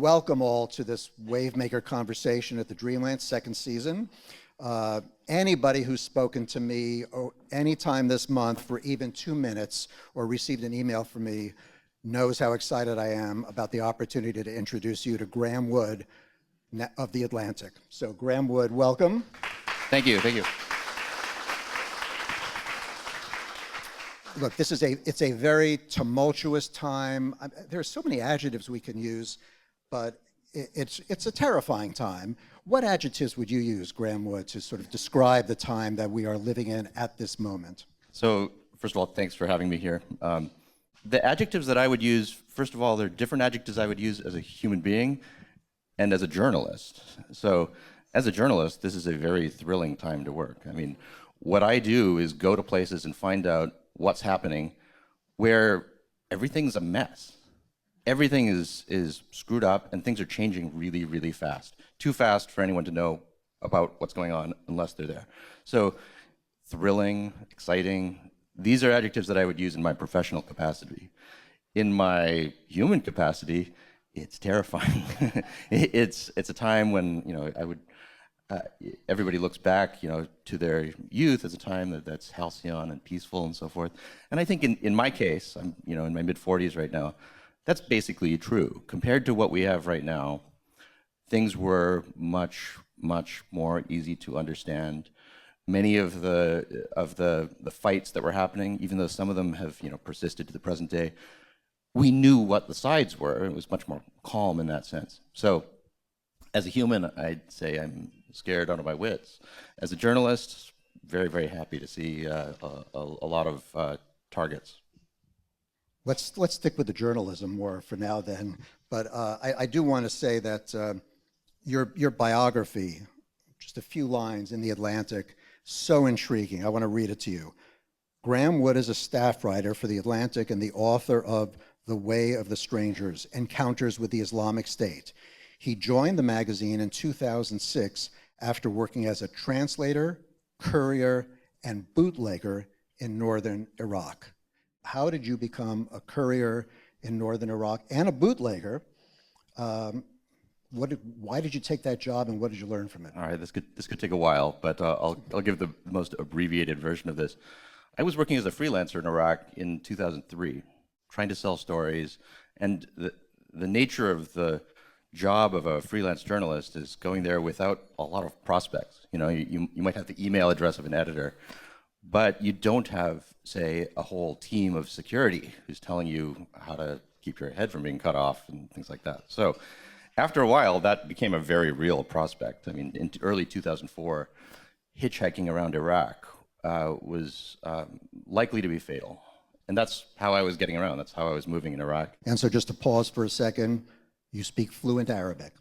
welcome all to this Wavemaker conversation at the Dreamland second season. Anybody who's spoken to me anytime this month for even 2 minutes or received an email from me knows how excited I am about the opportunity to introduce you to Graeme Wood of The Atlantic. So Graeme Wood, welcome. Thank you, thank you. Look, it's a very tumultuous time. There are so many adjectives we can use, but it's a terrifying time. What adjectives would you use, Graeme Wood, to sort of describe the time that we are living in at this moment? So, first of all, thanks for having me here. The adjectives that I would use, first of all, they're different adjectives I would use as a human being and as a journalist. So, as a journalist, this is a very thrilling time to work. I mean, what I do is go to places and find out what's happening where everything's a mess. Everything is screwed up and things are changing really, really fast. Too fast for anyone to know about what's going on unless they're there. So thrilling, exciting, these are adjectives that I would use in my professional capacity. In my human capacity, it's terrifying. It's a time when, everybody looks back, to their youth as a time that's halcyon and peaceful and so forth. And I think in my case, I'm, in my mid-40s right now, that's basically true. Compared to what we have right now, things were much, much more easy to understand. Many of the fights that were happening, even though some of them have, persisted to the present day, we knew what the sides were. It was much more calm in that sense. So, as a human, I'd say I'm scared out of my wits. As a journalist, very, very happy to see a lot of targets. Let's stick with the journalism more for now then. But I do want to say that your biography, just a few lines in The Atlantic, so intriguing. I want to read it to you. Graeme Wood is a staff writer for The Atlantic and the author of The Way of the Strangers, Encounters with the Islamic State. He joined the magazine in 2006 after working as a translator, courier, and bootlegger in northern Iraq. How did you become a courier in northern Iraq and a bootlegger? Why did you take that job, and what did you learn from it? All right, this could take a while, but I'll give the most abbreviated version of this. I was working as a freelancer in Iraq in 2003, trying to sell stories, and the nature of the job of a freelance journalist is going there without a lot of prospects. You might have the email address of an editor, but you don't have, say, a whole team of security who's telling you how to keep your head from being cut off and things like that. So after a while, that became a very real prospect. I mean, in early 2004, hitchhiking around Iraq was likely to be fatal. And that's how I was getting around. That's how I was moving in Iraq. And so just to pause for a second, you speak fluent Arabic.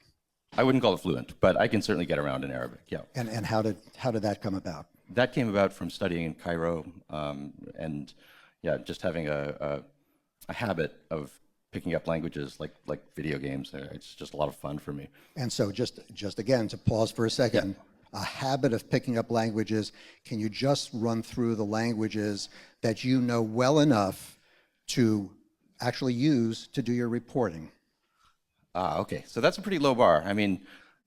I wouldn't call it fluent, but I can certainly get around in Arabic, yeah. And how did that come about? That came about from studying in Cairo and just having a habit of picking up languages like video games. It's just a lot of fun for me. And so just again, to pause for a second, a habit of picking up languages, can you just run through the languages that you know well enough to actually use to do your reporting? Okay, so that's a pretty low bar. I mean,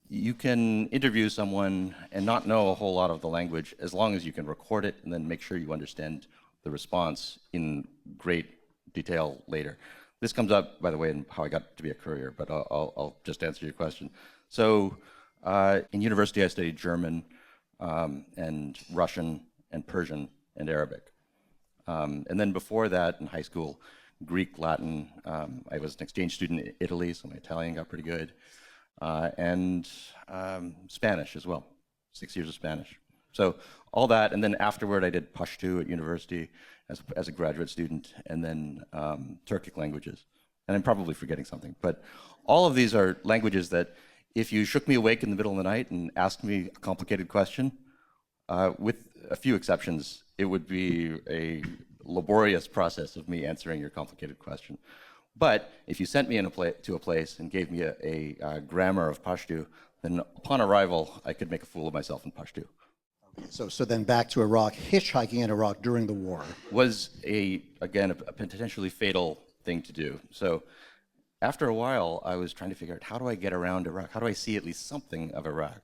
you can interview someone and not know a whole lot of the language as long as you can record it and then make sure you understand the response in great detail later. This comes up, by the way, in how I got to be a courier, but I'll just answer your question. So in university, I studied German and Russian and Persian and Arabic. And then before that, in high school, Greek, Latin. I was an exchange student in Italy, so my Italian got pretty good. And Spanish as well, 6 years of Spanish. So all that, and then afterward I did Pashto at university as a graduate student, and then Turkic languages. And I'm probably forgetting something, but all of these are languages that if you shook me awake in the middle of the night and asked me a complicated question, with a few exceptions, it would be a laborious process of me answering your complicated question. But if you sent me to a place and gave me a grammar of Pashto, then upon arrival, I could make a fool of myself in Pashto. So then back to Iraq, hitchhiking in Iraq during the war. Was, again, a potentially fatal thing to do. So after a while, I was trying to figure out, how do I get around Iraq? How do I see at least something of Iraq?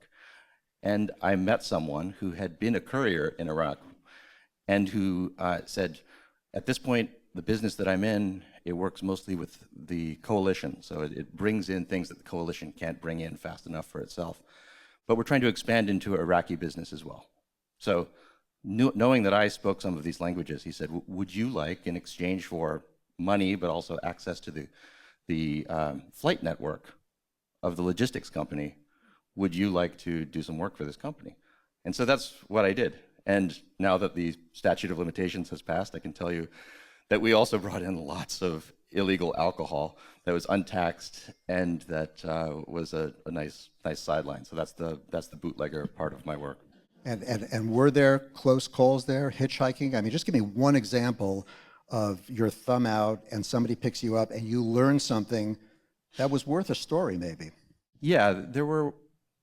And I met someone who had been a courier in Iraq and who said, at this point, the business that I'm in, it works mostly with the coalition. So it brings in things that the coalition can't bring in fast enough for itself. But we're trying to expand into Iraqi business as well. So knowing that I spoke some of these languages, he said, would you like, in exchange for money, but also access to the flight network of the logistics company, would you like to do some work for this company? And so that's what I did. And now that the statute of limitations has passed, I can tell you that we also brought in lots of illegal alcohol that was untaxed, and that was a nice sideline. So that's the bootlegger part of my work. And were there close calls there, hitchhiking? I mean, just give me one example of your thumb out and somebody picks you up and you learn something that was worth a story, maybe. Yeah, there were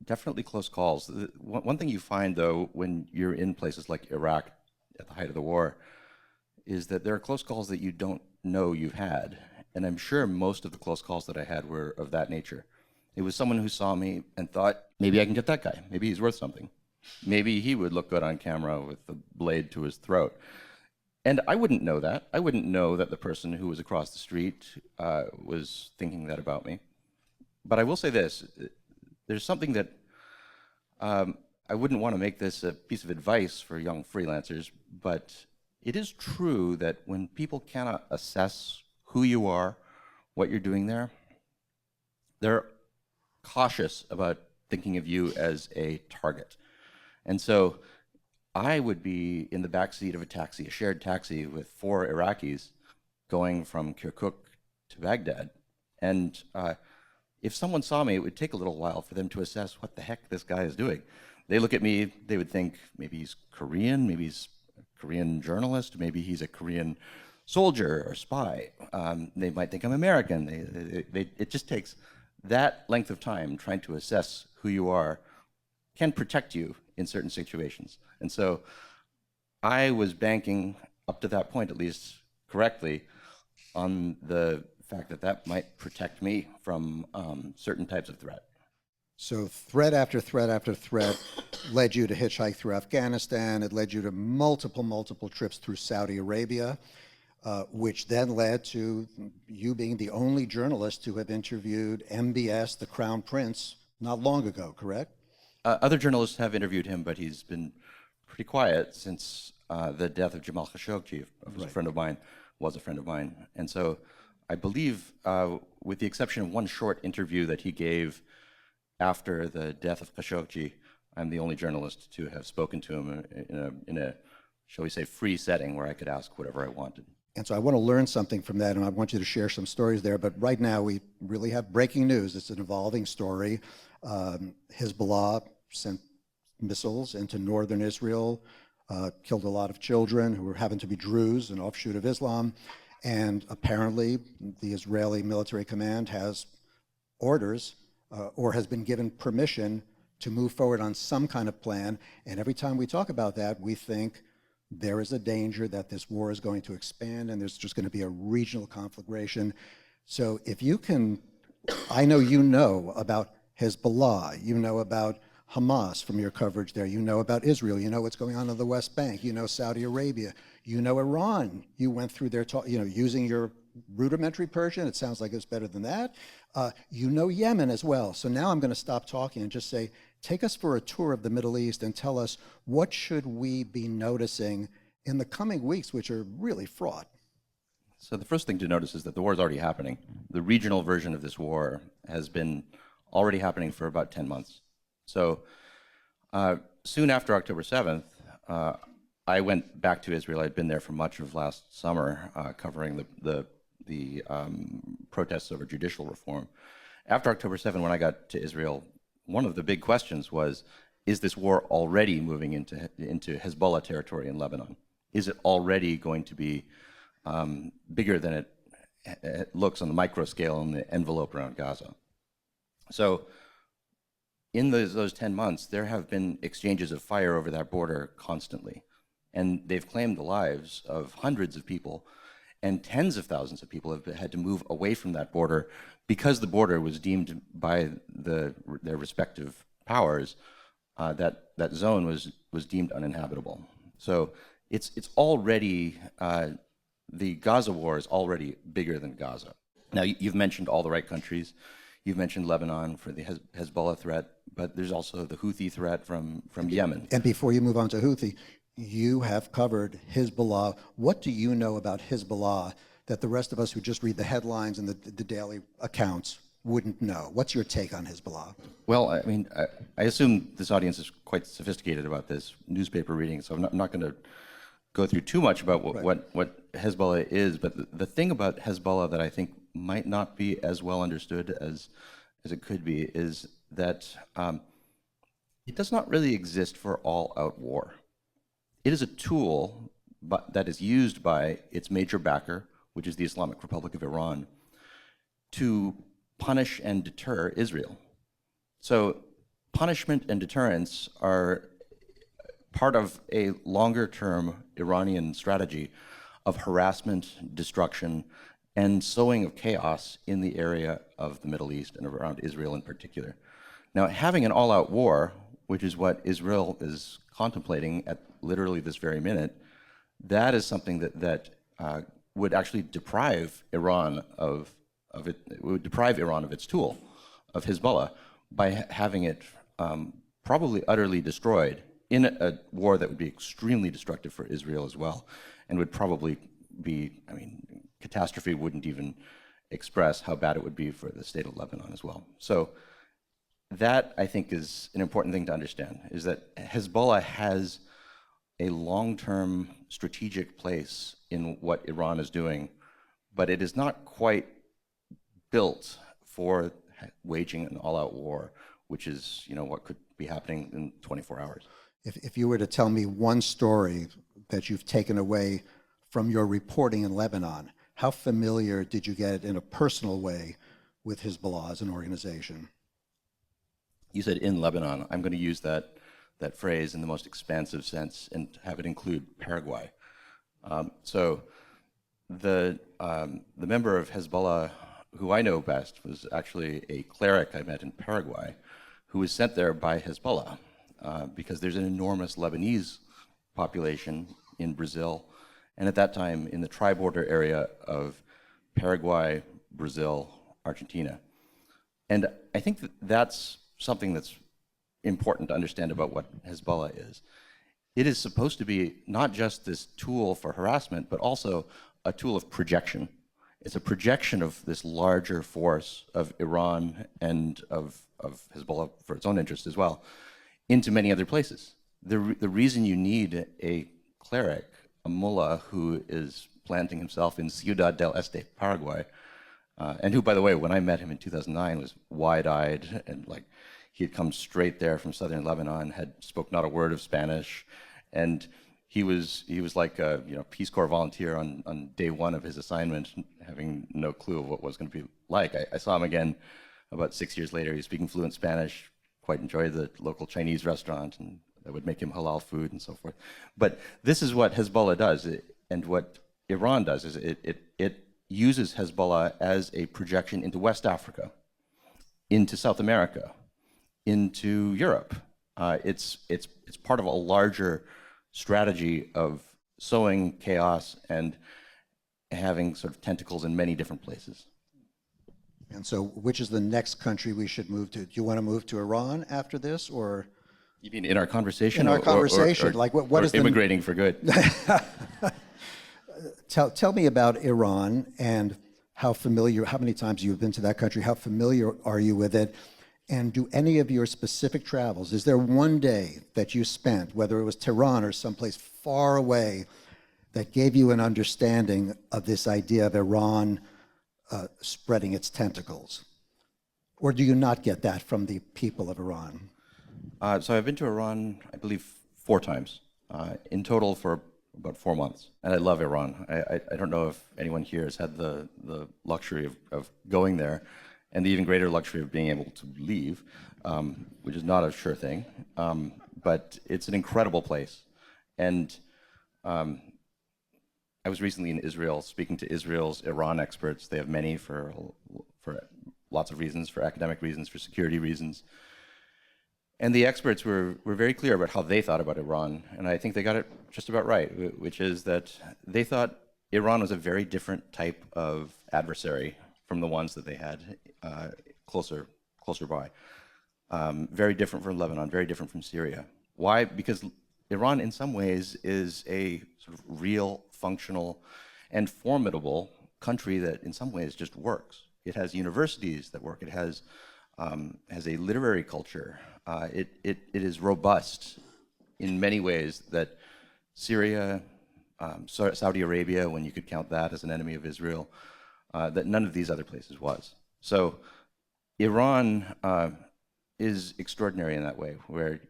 definitely close calls. One thing you find, though, when you're in places like Iraq at the height of the war, is that there are close calls that you don't know you've had. And I'm sure most of the close calls that I had were of that nature. It was someone who saw me and thought, maybe I can get that guy. Maybe he's worth something. Maybe he would look good on camera with a blade to his throat. And I wouldn't know that. I wouldn't know that the person who was across the street was thinking that about me. But I will say this, there's something that I wouldn't want to make this a piece of advice for young freelancers, but it is true that when people cannot assess who you are, what you're doing there, they're cautious about thinking of you as a target. And so I would be in the backseat of a taxi, a shared taxi with 4 Iraqis going from Kirkuk to Baghdad. And if someone saw me, it would take a little while for them to assess what the heck this guy is doing. They look at me, they would think maybe he's Korean, maybe he's a Korean journalist, maybe he's a Korean soldier or spy. They might think I'm American. It just takes that length of time trying to assess who you are can protect you in certain situations. And so I was banking, up to that point at least correctly, on the fact that that might protect me from certain types of threat. So threat after threat after threat led you to hitchhike through Afghanistan. It led you to multiple trips through Saudi Arabia, which then led to you being the only journalist to have interviewed MBS, the Crown Prince, not long ago, correct? Other journalists have interviewed him, but he's been pretty quiet since the death of Jamal Khashoggi, who's a friend of mine, was a friend of mine. And so I believe, with the exception of one short interview that he gave after the death of Khashoggi, I'm the only journalist to have spoken to him in a, shall we say, free setting where I could ask whatever I wanted. And so I want to learn something from that, and I want you to share some stories there. But right now, we really have breaking news. It's an evolving story. Hezbollah sent missiles into northern Israel, killed a lot of children who happened to be Druze, an offshoot of Islam. And apparently, the Israeli military command has orders or has been given permission to move forward on some kind of plan. And every time we talk about that, we think there is a danger that this war is going to expand and there's just going to be a regional conflagration. So if you can, I know you know about Hezbollah, you know about Hamas from your coverage there, you know about Israel, you know what's going on in the West Bank, you know Saudi Arabia, you know Iran, you went through their, using your rudimentary Persian, it sounds like it's better than that. You know Yemen as well. So now I'm going to stop talking and just say, take us for a tour of the Middle East and tell us what should we be noticing in the coming weeks, which are really fraught. So the first thing to notice is that the war is already happening. The regional version of this war has been already happening for about 10 months. So soon after October 7th, I went back to Israel. I'd been there for much of last summer, covering the protests over judicial reform. After October 7th, when I got to Israel, one of the big questions was, is this war already moving into Hezbollah territory in Lebanon? Is it already going to be bigger than it looks on the micro scale in the envelope around Gaza? So in those 10 months, there have been exchanges of fire over that border constantly. And they've claimed the lives of hundreds of people, and tens of thousands of people have had to move away from that border because the border was deemed by their respective powers, that zone was deemed uninhabitable. So it's already, the Gaza war is already bigger than Gaza. Now, you've mentioned all the right countries. You've mentioned Lebanon for the Hezbollah threat, but there's also the Houthi threat from Yemen. And before you move on to Houthi, you have covered Hezbollah. What do you know about Hezbollah that the rest of us who just read the headlines and the daily accounts wouldn't know? What's your take on Hezbollah? Well, I mean, I assume this audience is quite sophisticated about this newspaper reading, so I'm not going to go through too much about what Hezbollah is. But the thing about Hezbollah that I think might not be as well understood as it could be is that it does not really exist for all-out war. It is a tool that is used by its major backer, which is the Islamic Republic of Iran, to punish and deter Israel. So punishment and deterrence are part of a longer-term Iranian strategy of harassment, destruction, and sowing of chaos in the area of the Middle East and around Israel in particular. Now, having an all-out war, which is what Israel is contemplating at literally this very minute, that is something that would actually deprive Iran of its tool, of Hezbollah, by having it probably utterly destroyed in a war that would be extremely destructive for Israel as well, and would probably be, I mean, catastrophe wouldn't even express how bad it would be for the state of Lebanon as well. So that, I think, is an important thing to understand, is that Hezbollah has a long-term strategic place in what Iran is doing, but it is not quite built for waging an all-out war, which is, you know, what could be happening in 24 hours. If you were to tell me one story that you've taken away from your reporting in Lebanon, how familiar did you get in a personal way with Hezbollah as an organization? You said in Lebanon. I'm going to use that phrase in the most expansive sense and have it include Paraguay. So the member of Hezbollah who I know best was actually a cleric I met in Paraguay who was sent there by Hezbollah because there's an enormous Lebanese population in Brazil, and at that time in the tri-border area of Paraguay, Brazil, Argentina. And I think that's something that's important to understand about what Hezbollah is. It is supposed to be not just this tool for harassment, but also a tool of projection. It's a projection of this larger force of Iran and of Hezbollah for its own interest as well into many other places. The reason you need a cleric, a mullah who is planting himself in Ciudad del Este, Paraguay, and who, by the way, when I met him in 2009 was wide-eyed and like he had come straight there from southern Lebanon, spoke not a word of Spanish, and he was like a Peace Corps volunteer on day one of his assignment, having no clue of what was going to be like. I saw him again about 6 years later. He was speaking fluent Spanish, quite enjoyed the local Chinese restaurant, and that would make him halal food and so forth. But this is what Hezbollah does, and what Iran does is it uses Hezbollah as a projection into West Africa, into South America, into Europe. It's part of a larger strategy of sowing chaos and having sort of tentacles in many different places. And so which is the next country we should move to? Do you want to move to Iran after this, or? You mean in our conversation? In our conversation, like what is immigrating for good? Tell me about Iran and how many times you've been to that country, how familiar are you with it? And do any of your specific travels, is there one day that you spent, whether it was Tehran or someplace far away, that gave you an understanding of this idea of Iran spreading its tentacles? Or do you not get that from the people of Iran? So I've been to Iran, I believe, 4 times, in total for about 4 months. And I love Iran. I don't know if anyone here has had the luxury of going there, and the even greater luxury of being able to leave, which is not a sure thing. But it's an incredible place. And I was recently in Israel speaking to Israel's Iran experts. They have many for lots of reasons, for academic reasons, for security reasons. And the experts were very clear about how they thought about Iran, and I think they got it just about right, which is that they thought Iran was a very different type of adversary from the ones that they had closer by. Very different from Lebanon, very different from Syria. Why? Because Iran, in some ways, is a sort of real, functional, and formidable country that, in some ways, just works. It has universities that work. It has a literary culture. It is robust in many ways that Syria, Saudi Arabia, when you could count that as an enemy of Israel, that none of these other places was. So Iran is extraordinary in that way, where,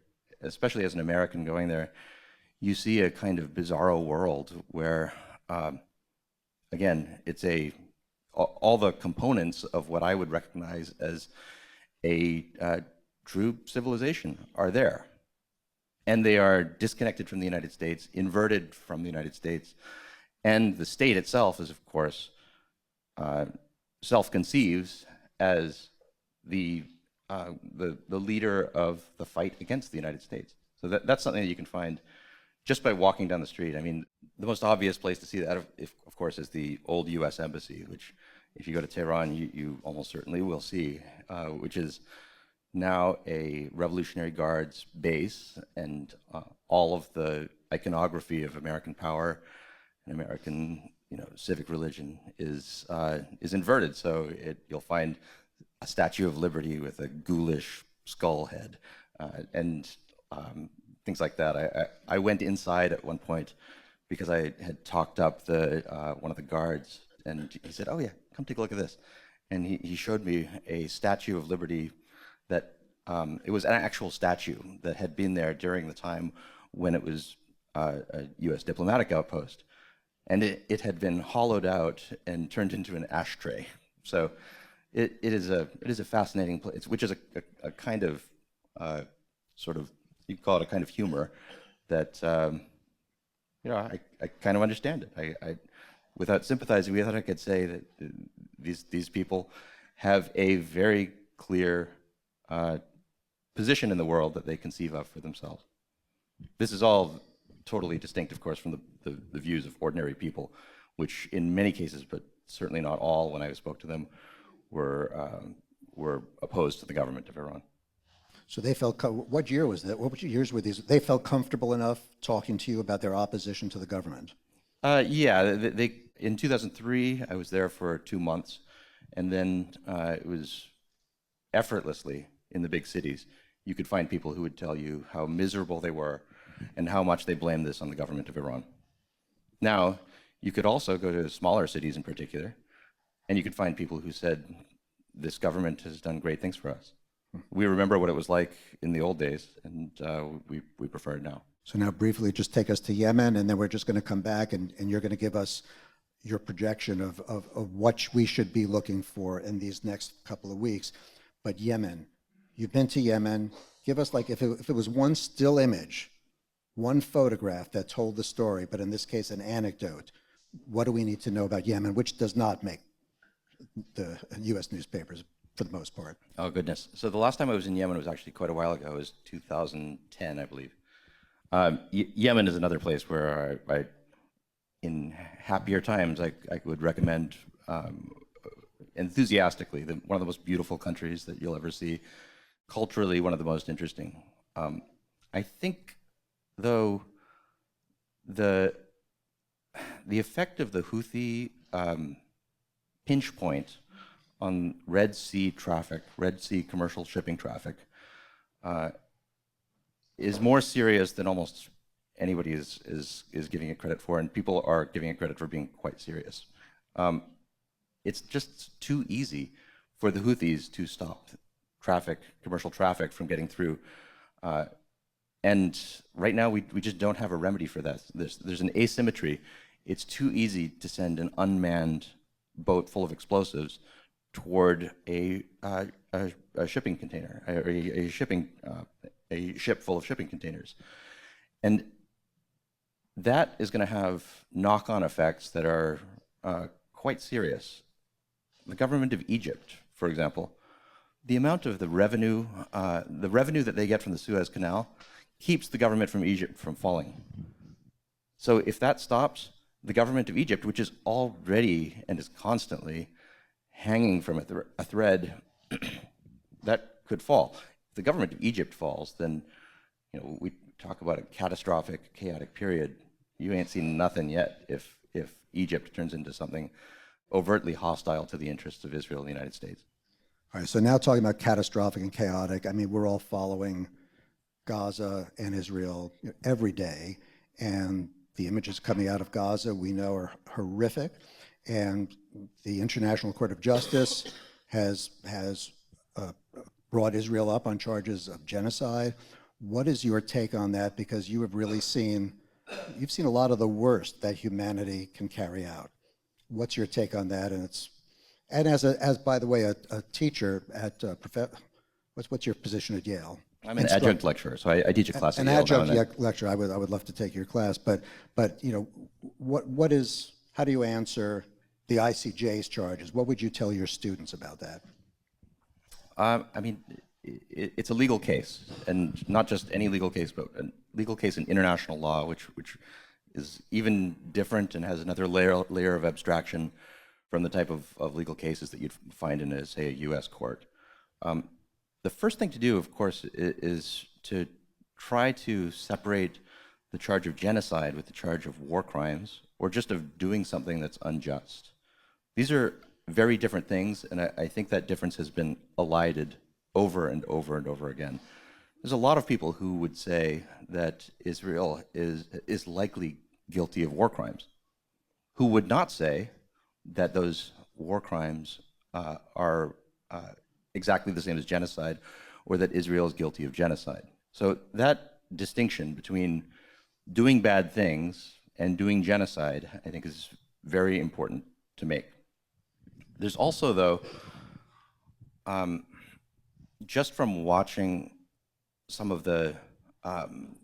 especially as an American going there, you see a kind of bizarro world where, again, it's all the components of what I would recognize as a true civilization are there. And they are disconnected from the United States, inverted from the United States. And the state itself is, of course, self-conceives as the leader of the fight against the United States. So that's something that you can find just by walking down the street. I mean, the most obvious place to see that, of course, is the old U.S. Embassy, which, if you go to Tehran, you almost certainly will see, which is now a Revolutionary Guards base, and all of the iconography of American power and American, civic religion is inverted. So you'll find a Statue of Liberty with a ghoulish skull head, and things like that. I went inside at one point because I had talked up one of the guards, and he said, "Oh yeah, come take a look at this." And he showed me a Statue of Liberty that it was an actual statue that had been there during the time when it was a U.S. diplomatic outpost, and it had been hollowed out and turned into an ashtray. So it is a fascinating place, which is a kind of sort of, you could call it a kind of humor that I kind of understand it. I without sympathizing with it, I could say that these people have a very clear position in the world that they conceive of for themselves. This is all totally distinct, of course, from the views of ordinary people, which in many cases, but certainly not all, when I spoke to them, were opposed to the government of Iran. So they felt, what year was that? What years were these? They felt comfortable enough talking to you about their opposition to the government? Yeah, in 2003, I was there for 2 months, and then it was effortlessly in the big cities. You could find people who would tell you how miserable they were and how much they blamed this on the government of Iran. Now, you could also go to smaller cities in particular, and you could find people who said, this government has done great things for us. We remember what it was like in the old days, and we prefer it now. So now briefly, just take us to Yemen, and then we're just going to come back, and you're going to give us your projection of what we should be looking for in these next couple of weeks. But Yemen, you've been to Yemen. Give us, like, if it was one still image, one photograph that told the story, but in this case, an anecdote, what do we need to know about Yemen, which does not make the U.S. newspapers for the most part? Oh, goodness. So the last time I was in Yemen was actually quite a while ago. It was 2010, I believe. Yemen is another place where I in happier times, I would recommend enthusiastically, one of the most beautiful countries that you'll ever see, culturally one of the most interesting. I think, though, the effect of the Houthi pinch point on Red Sea traffic, Red Sea commercial shipping traffic, is more serious than almost anybody is giving it credit for, and people are giving it credit for being quite serious. It's just too easy for the Houthis to stop traffic, commercial traffic, from getting through. And right now, we just don't have a remedy for that. There's an asymmetry. It's too easy to send an unmanned boat full of explosives toward a shipping container, or a ship full of shipping containers. And that is going to have knock-on effects that are quite serious. The government of Egypt, for example, the amount of the revenue that they get from the Suez Canal keeps the government from Egypt from falling. So if that stops, the government of Egypt, which is already and is constantly hanging from a thread, that could fall. If the government of Egypt falls, then we talk about a catastrophic, chaotic period. You ain't seen nothing yet if Egypt turns into something overtly hostile to the interests of Israel and the United States. All right, so now talking about catastrophic and chaotic, I mean, we're all following Gaza and Israel every day, and the images coming out of Gaza we know are horrific, and the International Court of Justice has brought Israel up on charges of genocide. What is your take on that? Because you have really you've seen a lot of the worst that humanity can carry out. What's your take on that? And as by the way, a teacher at what's your position at Yale? I'm an adjunct lecturer, so I teach a class at Yale. An adjunct lecturer. I would love to take your class, but how do you answer the ICJ's charges? What would you tell your students about that? I mean, it's a legal case, and not just any legal case, but a legal case in international law, which is even different and has another layer of abstraction from the type of legal cases that you'd find in, say, a U.S. court. The first thing to do, of course, is to try to separate the charge of genocide with the charge of war crimes, or just of doing something that's unjust. These are very different things, and I think that difference has been elided over and over and over again. There's a lot of people who would say that Israel is likely guilty of war crimes, who would not say that those war crimes are exactly the same as genocide, or that Israel is guilty of genocide. So that distinction between doing bad things and doing genocide, I think, is very important to make. There's also, though, just from watching some of the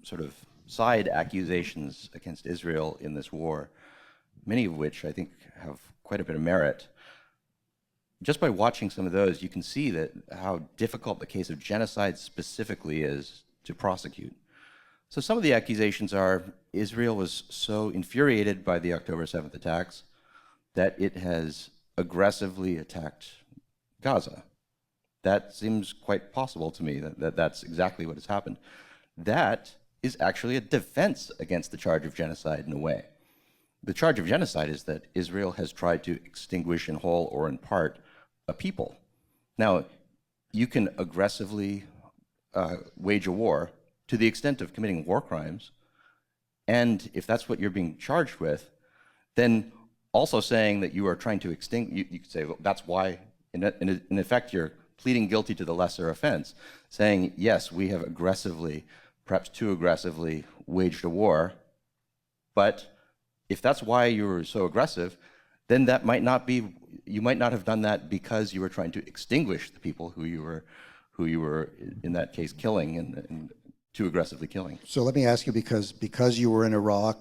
sort of side accusations against Israel in this war, many of which I think have quite a bit of merit, just by watching some of those, you can see that how difficult the case of genocide specifically is to prosecute. So some of the accusations are Israel was so infuriated by the October 7th attacks that it has aggressively attacked Gaza. That seems quite possible to me, that that's exactly what has happened. That is actually a defense against the charge of genocide in a way. The charge of genocide is that Israel has tried to extinguish in whole or in part a people. Now, you can aggressively wage a war to the extent of committing war crimes, and if that's what you're being charged with, then also saying that you are trying to extinguish, you could say, well, that's why, in effect, you're pleading guilty to the lesser offense, saying, yes, we have aggressively, perhaps too aggressively, waged a war, but if that's why you were so aggressive, then that might not be, you might not have done that because you were trying to extinguish the people who you were in that case killing and too aggressively killing. So let me ask you, because you were in Iraq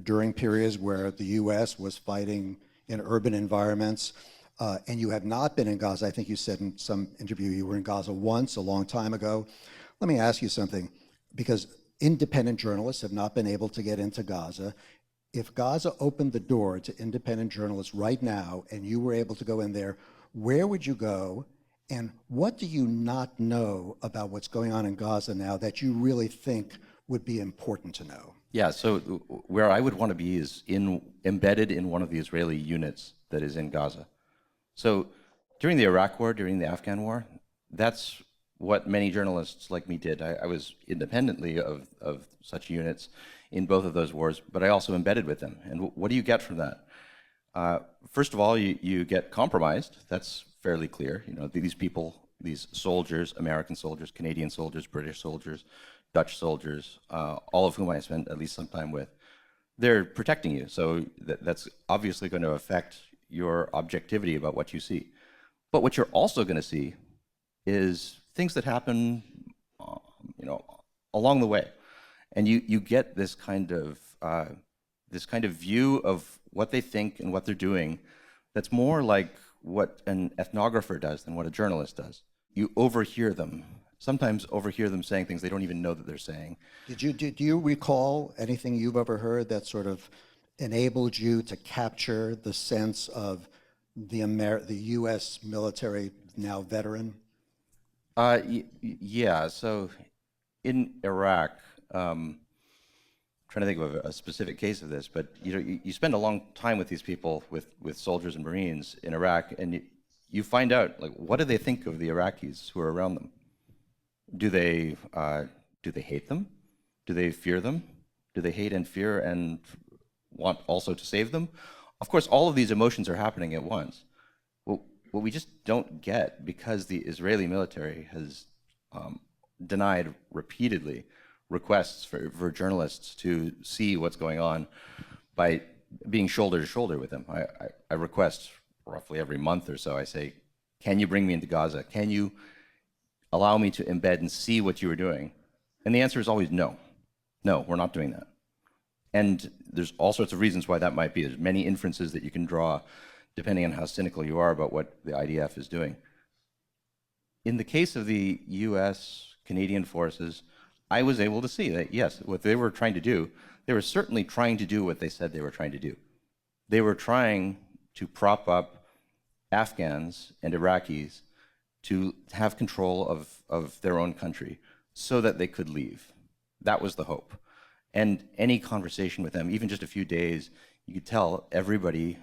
during periods where the U.S. was fighting in urban environments, and you have not been in Gaza. I think you said in some interview you were in Gaza once, a long time ago. Let me ask you something, because independent journalists have not been able to get into Gaza. If Gaza opened the door to independent journalists right now and you were able to go in there, where would you go? And what do you not know about what's going on in Gaza now that you really think would be important to know? Yeah, so where I would want to be is embedded in one of the Israeli units that is in Gaza. So during the Iraq War, during the Afghan War, that's what many journalists like me did. I was independently of such units in both of those wars, but I also embedded with them. And what do you get from that? First of all, you get compromised. That's fairly clear. You know, these people, these soldiers, American soldiers, Canadian soldiers, British soldiers, Dutch soldiers, all of whom I spent at least some time with, they're protecting you. So that's obviously going to affect your objectivity about what you see. But what you're also going to see is things that happen, along the way. And you get this kind of view of what they think and what they're doing that's more like what an ethnographer does than what a journalist does. You overhear them, sometimes overhear them saying things they don't even know that they're saying. Do you recall anything you've ever heard that sort of enabled you to capture the sense of the U.S. military, now veteran? Yeah, so in Iraq, trying to think of a specific case of this, but you spend a long time with these people, with soldiers and Marines in Iraq, and you find out, like, what do they think of the Iraqis who are around them? Do they hate them? Do they fear them? Do they hate and fear and want also to save them? Of course, all of these emotions are happening at once. What we just don't get, because the Israeli military has denied repeatedly requests for journalists to see what's going on by being shoulder to shoulder with them. I request roughly every month or so, I say, can you bring me into Gaza? Can you allow me to embed and see what you are doing? And the answer is always no. No, we're not doing that. And there's all sorts of reasons why that might be. There's many inferences that you can draw depending on how cynical you are about what the IDF is doing. In the case of the US Canadian forces, I was able to see that, yes, what they were trying to do, they were certainly trying to do what they said they were trying to do. They were trying to prop up Afghans and Iraqis to have control of their own country so that they could leave. That was the hope. And any conversation with them, even just a few days, you could tell everybody,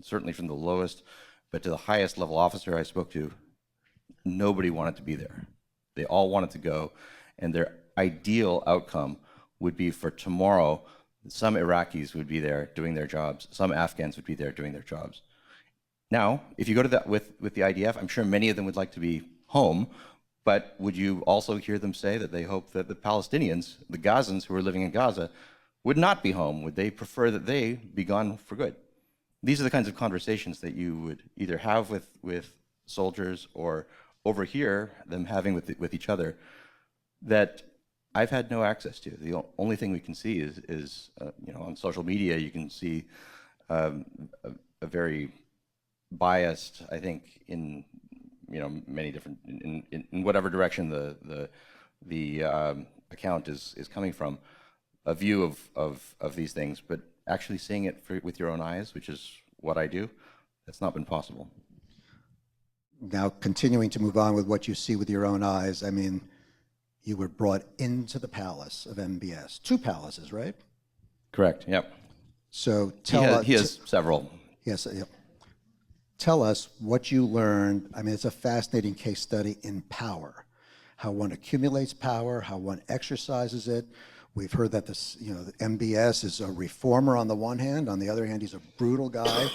certainly from the lowest, but to the highest level officer I spoke to, nobody wanted to be there. They all wanted to go, and their ideal outcome would be for tomorrow, some Iraqis would be there doing their jobs, some Afghans would be there doing their jobs. Now, if you go to that with the IDF, I'm sure many of them would like to be home, but would you also hear them say that they hope that the Palestinians, the Gazans who are living in Gaza, would not be home? Would they prefer that they be gone for good? These are the kinds of conversations that you would either have with soldiers or overhear them having with each other that I've had no access to. The only thing we can see is on social media, you can see a very biased, I think, in many different, in whatever direction the account is coming from, a view of these things, but actually seeing it with your own eyes, which is what I do, that's not been possible. Now, continuing to move on with what you see with your own eyes, I mean, you were brought into the palace of MBS. 2 palaces, right? Correct, yep. So tell us. He has several. Yes. Yeah. Tell us what you learned. I mean, it's a fascinating case study in power, how one accumulates power, how one exercises it. We've heard that the MBS is a reformer on the one hand. On the other hand, he's a brutal guy.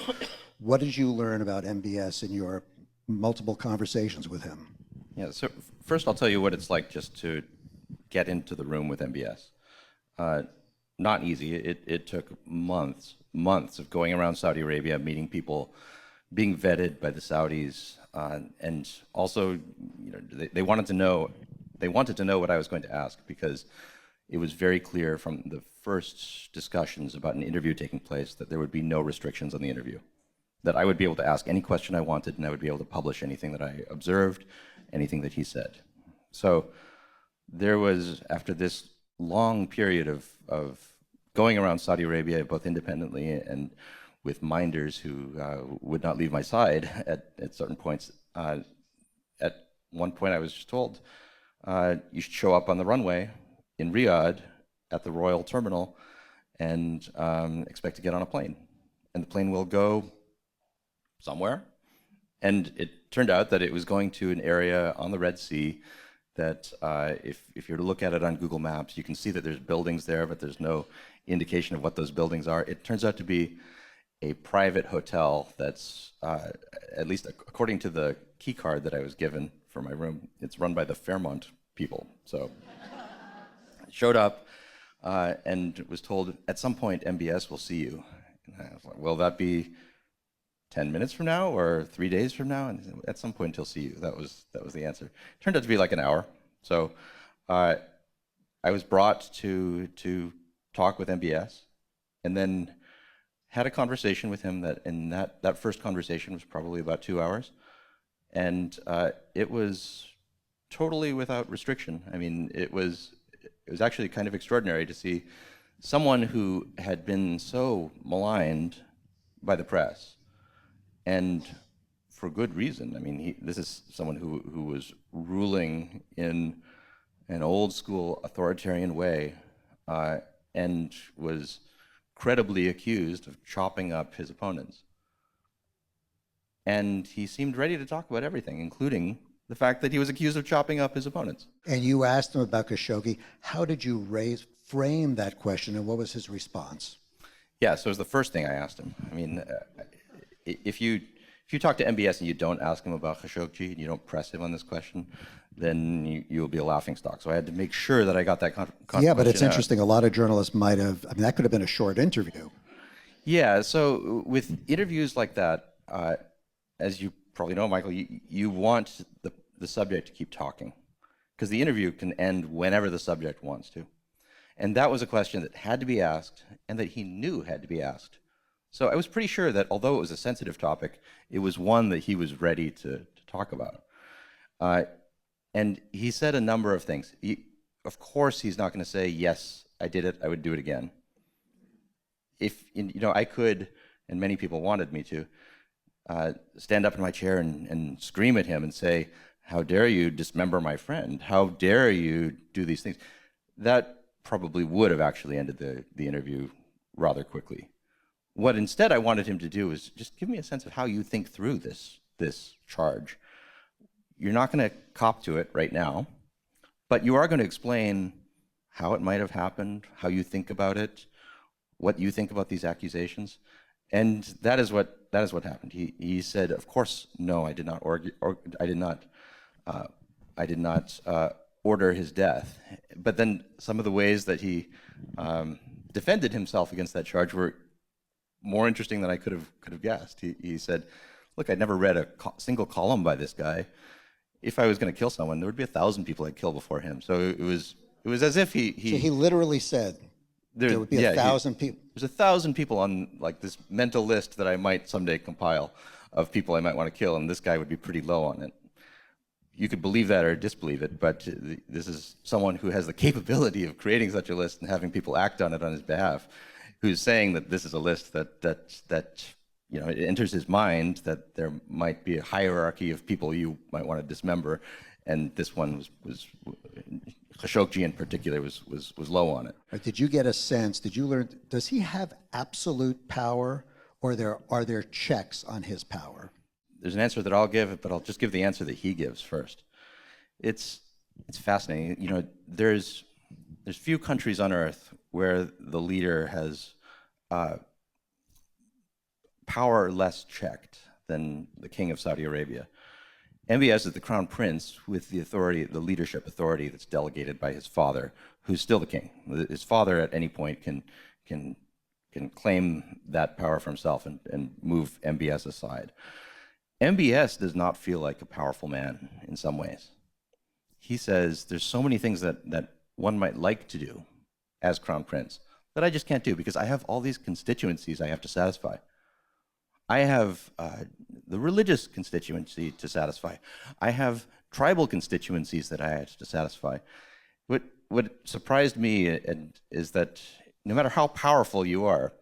What did you learn about MBS in your multiple conversations with him? Yeah, so first I'll tell you what it's like just to get into the room with MBS. Not easy. It took months of going around Saudi Arabia, meeting people, being vetted by the Saudis, and also, they wanted to know what I was going to ask, because it was very clear from the first discussions about an interview taking place that there would be no restrictions on the interview, that I would be able to ask any question I wanted, and I would be able to publish anything that I observed, anything that he said. So there was, after this long period of going around Saudi Arabia, both independently and with minders who would not leave my side at certain points. At one point I was just told, you should show up on the runway in Riyadh at the Royal Terminal and expect to get on a plane. And the plane will go somewhere. And it turned out that it was going to an area on the Red Sea that if you're to look at it on Google Maps, you can see that there's buildings there, but there's no indication of what those buildings are. It turns out to be a private hotel that's, at least according to the key card that I was given for my room, it's run by the Fairmont people. So I showed up and was told, at some point, MBS will see you. And I was like, will that be 10 minutes from now or 3 days from now? And said, at some point he'll see you. That was the answer. Turned out to be like an hour. So I was brought to talk with MBS, and then had a conversation with him that first conversation was probably about 2 hours. And it was totally without restriction. I mean, it was actually kind of extraordinary to see someone who had been so maligned by the press, and for good reason. I mean, this is someone who was ruling in an old school authoritarian way, and was credibly accused of chopping up his opponents. And he seemed ready to talk about everything, including the fact that he was accused of chopping up his opponents. And you asked him about Khashoggi. How did you frame that question, and what was his response? Yeah, so it was the first thing I asked him. I mean, if you talk to MBS and you don't ask him about Khashoggi and you don't press him on this question, then you will be a laughingstock. So I had to make sure that I got that Yeah, but it's out. interesting. A lot of journalists might have, I mean, that could have been a short interview. Yeah, so with interviews like that, as you probably know, Michael, you want the subject to keep talking, because the interview can end whenever the subject wants to. And that was a question that had to be asked, and that he knew had to be asked. So I was pretty sure that although it was a sensitive topic, it was one that he was ready to talk about. And he said a number of things. Of course, he's not going to say, yes, I did it, I would do it again. I could, and many people wanted me to, stand up in my chair and scream at him and say, how dare you dismember my friend? How dare you do these things? That probably would have actually ended the interview rather quickly. What instead I wanted him to do is just give me a sense of how you think through this charge. You're not going to cop to it right now, but you are going to explain how it might have happened, how you think about it, what you think about these accusations. And that is what happened. He said, of course, no, I did not order his death. But then some of the ways that he defended himself against that charge were more interesting than I could have guessed. He said, look, I'd never read a single column by this guy. If I was going to kill someone, there would be 1,000 people I'd kill before him. So it was as if he So he literally said there would be 1,000 people. There's 1,000 people on like this mental list that I might someday compile of people I might want to kill, and this guy would be pretty low on it. You could believe that or disbelieve it, but this is someone who has the capability of creating such a list and having people act on it on his behalf, who's saying that this is a list that it enters his mind that there might be a hierarchy of people you might want to dismember, and this one was Khashoggi in particular was low on it. Did you get a sense? Did you learn? Does he have absolute power, or are there checks on his power? There's an answer that I'll give, but I'll just give the answer that he gives first. It's fascinating. There's few countries on earth where the leader has power less checked than the king of Saudi Arabia. MBS is the crown prince with the authority, the leadership authority that's delegated by his father, who's still the king. His father at any point can claim that power for himself and move MBS aside. MBS does not feel like a powerful man in some ways. He says there's so many things that one might like to do as crown prince that I just can't do because I have all these constituencies I have to satisfy. I have the religious constituency to satisfy. I have tribal constituencies that I have to satisfy. What surprised me is that no matter how powerful you are,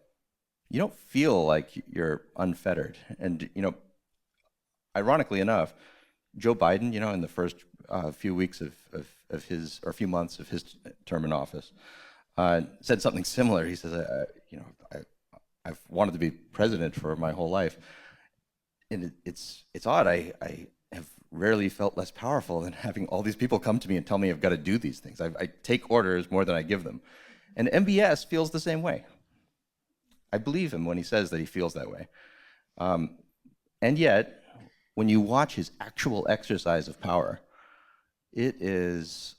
you don't feel like you're unfettered. And ironically enough, Joe Biden, in the first few weeks of his, or few months of his term in office, said something similar. He says, I've wanted to be president for my whole life, and it's odd. I have rarely felt less powerful than having all these people come to me and tell me I've got to do these things. I take orders more than I give them, and MBS feels the same way. I believe him when he says that he feels that way, and yet, when you watch his actual exercise of power, it is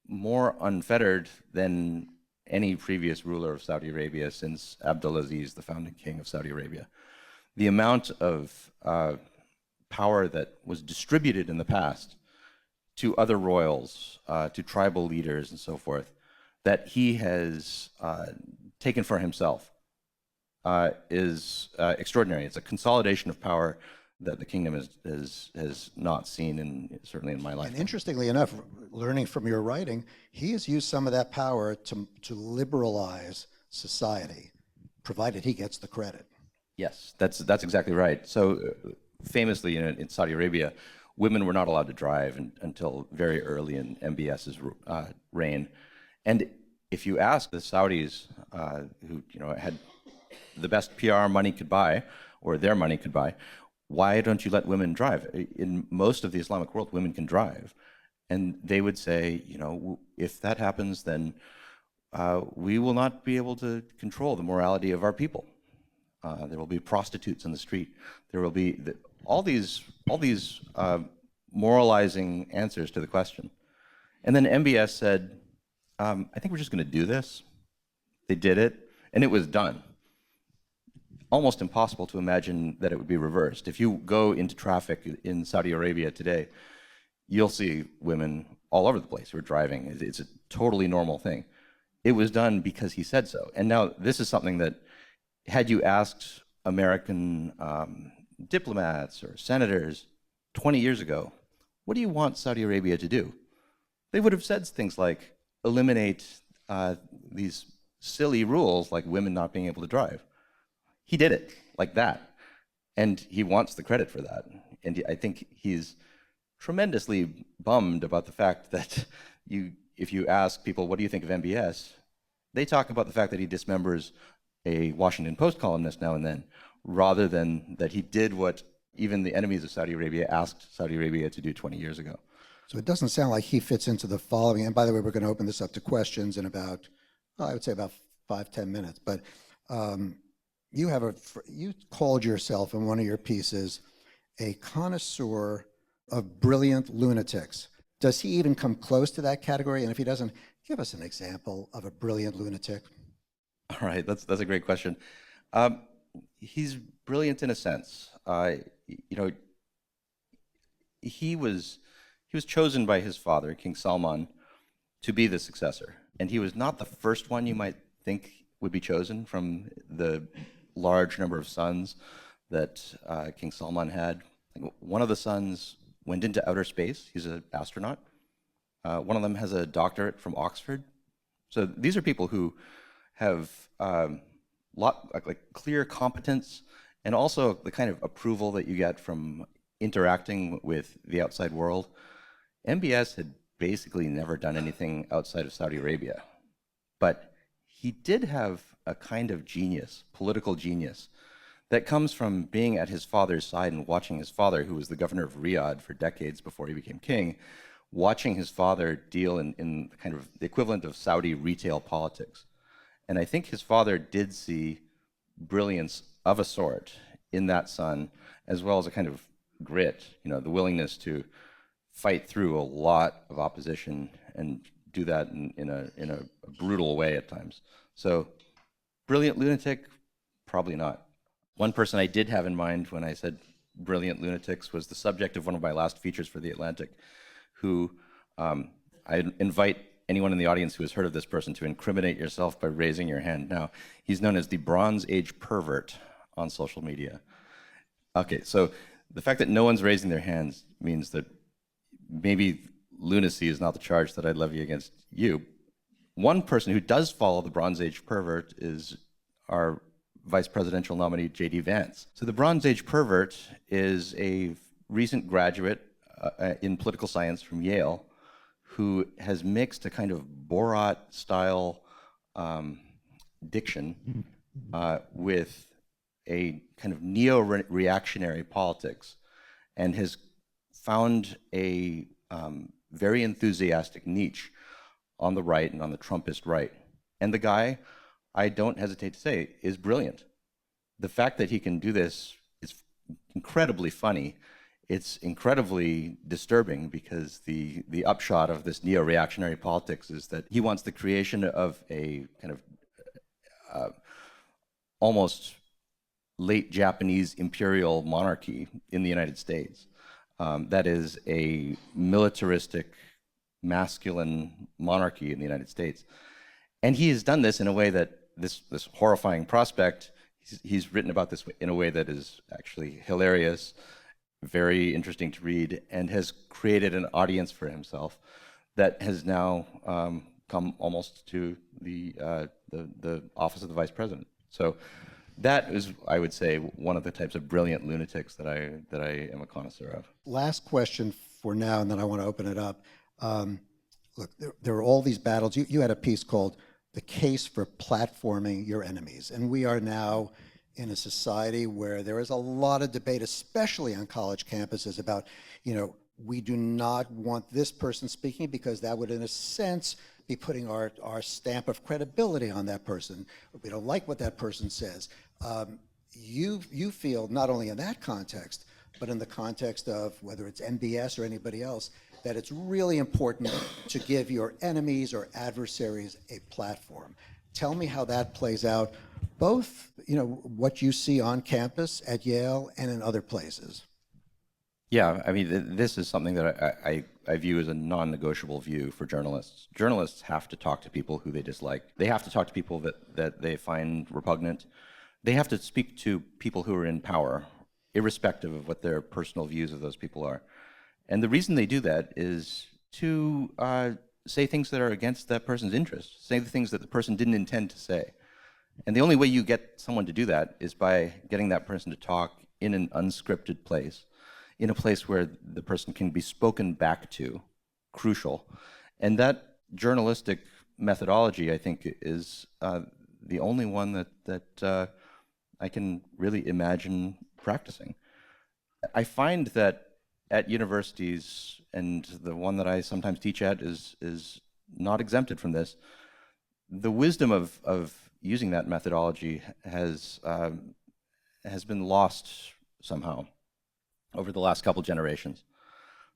more unfettered than any previous ruler of Saudi Arabia since Abdulaziz, the founding king of Saudi Arabia. The amount of power that was distributed in the past to other royals, to tribal leaders and so forth, that he has taken for himself is extraordinary. It's a consolidation of power that the kingdom has not seen, certainly in my And lifetime. interestingly enough, learning from your writing, he has used some of that power to liberalize society, provided he gets the credit. Yes, that's exactly right. So famously, in Saudi Arabia, women were not allowed to drive until very early in MBS's reign. And if you ask the Saudis, who had the best PR money could buy, or their money could buy, why don't you let women drive? In most of the Islamic world, women can drive. And they would say, if that happens, then we will not be able to control the morality of our people. There will be prostitutes in the street. There will be all these moralizing answers to the question. And then MBS said, I think we're just going to do this. They did it, and it was done. Almost impossible to imagine that it would be reversed. If you go into traffic in Saudi Arabia today, you'll see women all over the place who are driving. It's a totally normal thing. It was done because he said so. And now this is something that, had you asked American diplomats or senators 20 years ago, what do you want Saudi Arabia to do? They would have said things like, eliminate these silly rules like women not being able to drive. He did it like that, and he wants the credit for that. And I think he's tremendously bummed about the fact that if you ask people, what do you think of MBS, they talk about the fact that he dismembers a Washington Post columnist now and then, rather than that he did what even the enemies of Saudi Arabia asked Saudi Arabia to do 20 years ago. So it doesn't sound like he fits into the following. And by the way, we're going to open this up to questions in about, I would say about 5-10 minutes. But you called yourself in one of your pieces a connoisseur of brilliant lunatics. Does he even come close to that category? And if he doesn't, give us an example of a brilliant lunatic. All right, that's a great question. He's brilliant in a sense. He was chosen by his father, King Salman, to be the successor, and he was not the first one you might think would be chosen from the large number of sons that King Salman had. One of the sons went into outer space. He's an astronaut. One of them has a doctorate from Oxford. So these are people who have clear competence, and also the kind of approval that you get from interacting with the outside world. MBS had basically never done anything outside of Saudi Arabia, but he did have a kind of genius, political genius, that comes from being at his father's side and watching his father, who was the governor of Riyadh for decades before he became king, watching his father deal in kind of the equivalent of Saudi retail politics. And I think his father did see brilliance of a sort in that son, as well as a kind of grit, the willingness to fight through a lot of opposition and do that in a brutal way at times. So, brilliant lunatic, probably not. One person I did have in mind when I said brilliant lunatics was the subject of one of my last features for The Atlantic, who I invite anyone in the audience who has heard of this person to incriminate yourself by raising your hand now. He's known as the Bronze Age pervert on social media. Okay, so the fact that no one's raising their hands means that maybe lunacy is not the charge that I'd levy against you. One person who does follow the Bronze Age pervert is our vice presidential nominee, J.D. Vance. So the Bronze Age pervert is a recent graduate in political science from Yale who has mixed a kind of Borat-style diction with a kind of neo-reactionary politics, and has found a very enthusiastic niche on the right and on the Trumpist right. And the guy, I don't hesitate to say, is brilliant. The fact that he can do this is incredibly funny. It's incredibly disturbing, because the upshot of this neo-reactionary politics is that he wants the creation of a kind of almost late Japanese imperial monarchy in the United States. That is a militaristic, masculine monarchy in the United States. And he has done this in a way that this horrifying prospect, he's written about this in a way that is actually hilarious, very interesting to read, and has created an audience for himself that has now come almost to the office of the vice president. So that is, I would say, one of the types of brilliant lunatics that I am a connoisseur of. Last question for now, and then I want to open it up. Look, there are all these battles. You had a piece called "The Case for Platforming Your Enemies," and we are now in a society where there is a lot of debate, especially on college campuses, about, we do not want this person speaking because that would, in a sense, be putting our stamp of credibility on that person. We don't like what that person says. You feel, not only in that context, but in the context of whether it's NBS or anybody else, that it's really important to give your enemies or adversaries a platform. Tell me how that plays out, both, what you see on campus at Yale and in other places. Yeah, I mean, this is something that I view as a non-negotiable view for journalists. Journalists have to talk to people who they dislike. They have to talk to people that they find repugnant. They have to speak to people who are in power, irrespective of what their personal views of those people are. And the reason they do that is to say things that are against that person's interests, say the things that the person didn't intend to say. And the only way you get someone to do that is by getting that person to talk in an unscripted place, in a place where the person can be spoken back to, crucial. And that journalistic methodology, I think, is the only one that I can really imagine practicing. I find that at universities, and the one that I sometimes teach at is not exempted from this, the wisdom of using that methodology has been lost somehow over the last couple generations.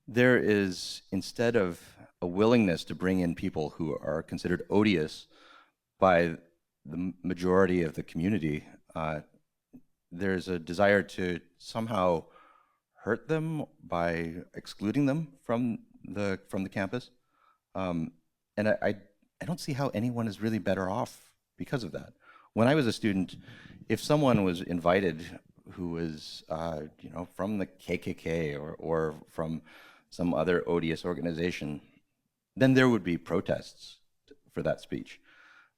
There is, instead of a willingness to bring in people who are considered odious by the majority of the community, there's a desire to somehow hurt them by excluding them from the campus. And I don't see how anyone is really better off because of that. When I was a student, if someone was invited who was from the KKK or from some other odious organization, then there would be protests for that speech.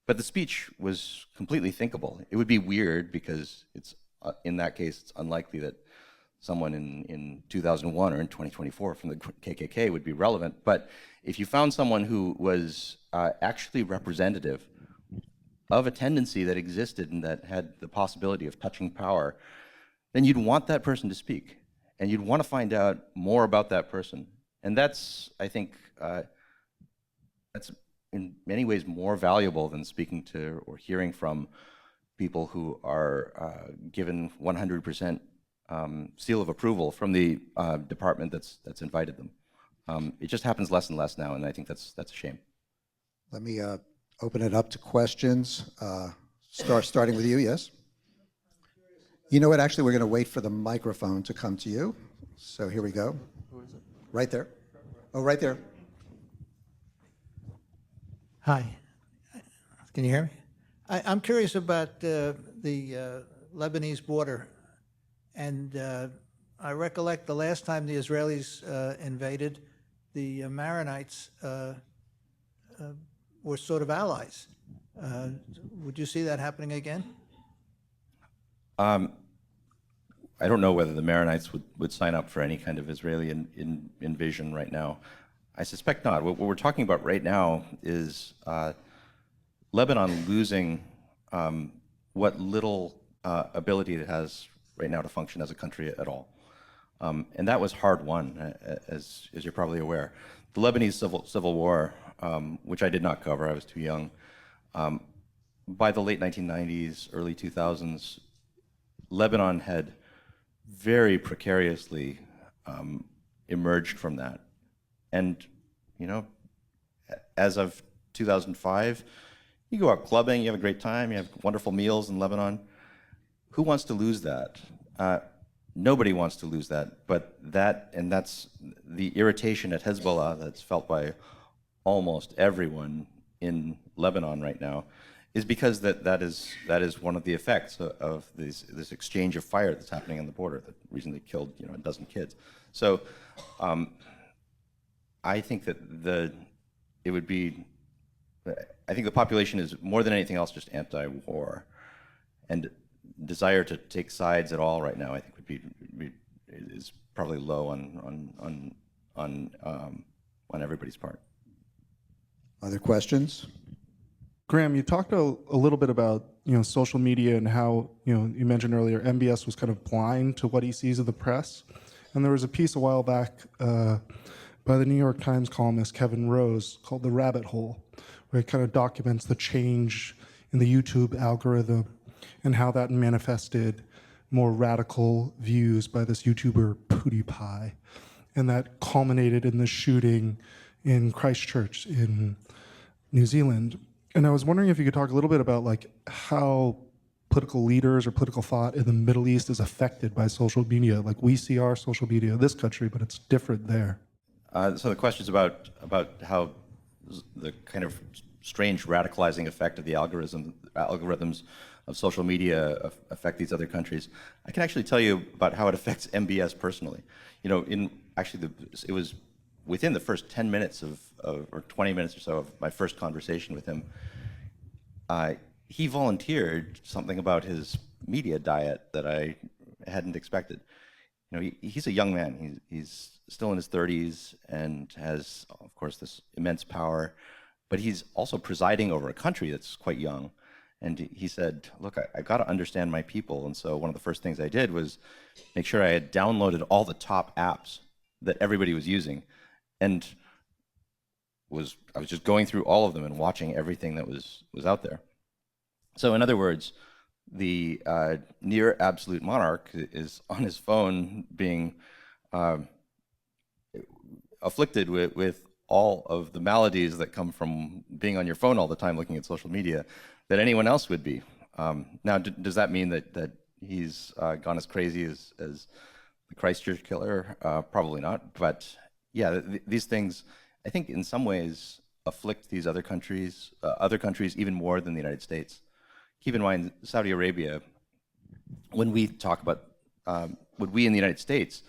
But the speech was completely thinkable. It would be weird because it's in that case, it's unlikely that someone in 2001 or in 2024 from the KKK would be relevant. But if you found someone who was actually representative of a tendency that existed and that had the possibility of touching power, then you'd want that person to speak, and you'd want to find out more about that person. And that's, I think, that's in many ways more valuable than speaking to or hearing from people who are given 100% seal of approval from the department that's invited them. It just happens less and less now, and I think that's a shame. Let me open it up to questions. Starting with you, yes? You know what, actually, we're going to wait for the microphone to come to you. So here we go. Who is it? Right there. Oh, right there. Hi. Can you hear me? I'm curious about the Lebanese border. And I recollect the last time the Israelis invaded, the Maronites were sort of allies. Would you see that happening again? I don't know whether the Maronites would sign up for any kind of Israeli invasion right now. I suspect not. What we're talking about right now is Lebanon losing what little ability it has right now to function as a country at all. And that was hard won, as you're probably aware. The Lebanese civil war, which I did not cover, I was too young, by the late 1990s, early 2000s, Lebanon had very precariously emerged from that. And, as of 2005, you go out clubbing, you have a great time, you have wonderful meals in Lebanon. Who wants to lose that? Nobody wants to lose that, but that's the irritation at Hezbollah that's felt by almost everyone in Lebanon right now. is because that is one of the effects of this exchange of fire that's happening on the border. The reason they killed a dozen kids. So I think that it would be. I think the population is more than anything else just anti-war, and desire to take sides at all right now I think is probably low on everybody's part. Other questions? Graeme, you talked a little bit about social media and how you mentioned earlier MBS was kind of blind to what he sees of the press, and there was a piece a while back by the New York Times columnist Kevin Rose called "The Rabbit Hole," where it kind of documents the change in the YouTube algorithm and how that manifested more radical views by this YouTuber PewDiePie, and that culminated in the shooting in Christchurch in New Zealand. And I was wondering if you could talk a little bit about how political leaders or political thought in the Middle East is affected by social media. Like we see our social media in this country, but it's different there. So the question's about how the kind of strange radicalizing effect of the algorithms of social media affect these other countries. I can actually tell you about how it affects MBS personally. It was within the first 10 minutes or 20 minutes or so of my first conversation with him. He volunteered something about his media diet that I hadn't expected. He's a young man. He's still in his 30s and has, of course, this immense power, but he's also presiding over a country that's quite young. And he said, look, I got to understand my people. And so one of the first things I did was make sure I had downloaded all the top apps that everybody was using. And I was just going through all of them and watching everything that was out there. So in other words, the near absolute monarch is on his phone being afflicted with all of the maladies that come from being on your phone all the time looking at social media that anyone else would be. Now, does that mean that he's gone as crazy as the Christchurch killer? Probably not. But yeah, these things, I think in some ways afflict these other countries even more than the United States. Keep in mind, Saudi Arabia, when we in the United States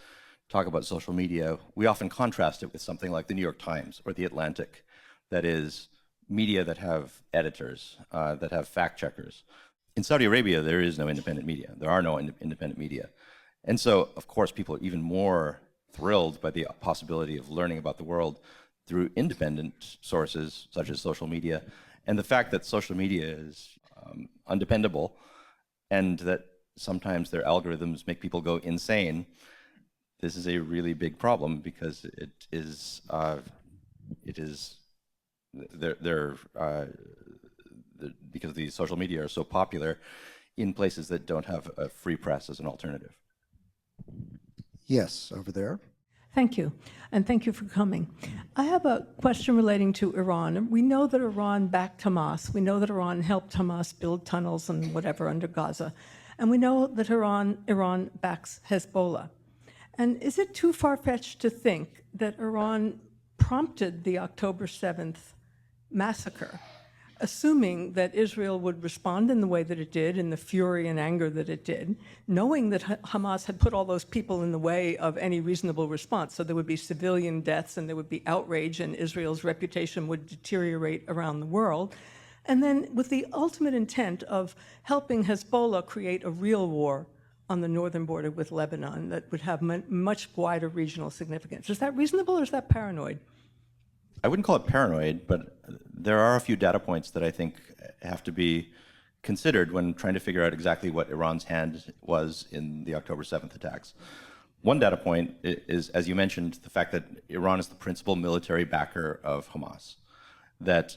talk about social media, we often contrast it with something like the New York Times or the Atlantic, that is media that have editors, that have fact checkers. In Saudi Arabia, there is no independent media. There are no independent media. And so, of course, people are even more thrilled by the possibility of learning about the world through independent sources, such as social media. And the fact that social media is undependable and that sometimes their algorithms make people go insane, this is a really big problem because because the social media are so popular in places that don't have a free press as an alternative. Yes, over there. Thank you, and thank you for coming. I have a question relating to Iran. We know that Iran backed Hamas. We know that Iran helped Hamas build tunnels and whatever under Gaza. And we know that Iran backs Hezbollah. And is it too far-fetched to think that Iran prompted the October 7th massacre, assuming that Israel would respond in the way that it did, in the fury and anger that it did, knowing that Hamas had put all those people in the way of any reasonable response, so there would be civilian deaths and there would be outrage and Israel's reputation would deteriorate around the world, and then with the ultimate intent of helping Hezbollah create a real war on the northern border with Lebanon that would have much wider regional significance. Is that reasonable or is that paranoid? I wouldn't call it paranoid, but there are a few data points that I think have to be considered when trying to figure out exactly what Iran's hand was in the October 7th attacks. One data point is, as you mentioned, the fact that Iran is the principal military backer of Hamas, that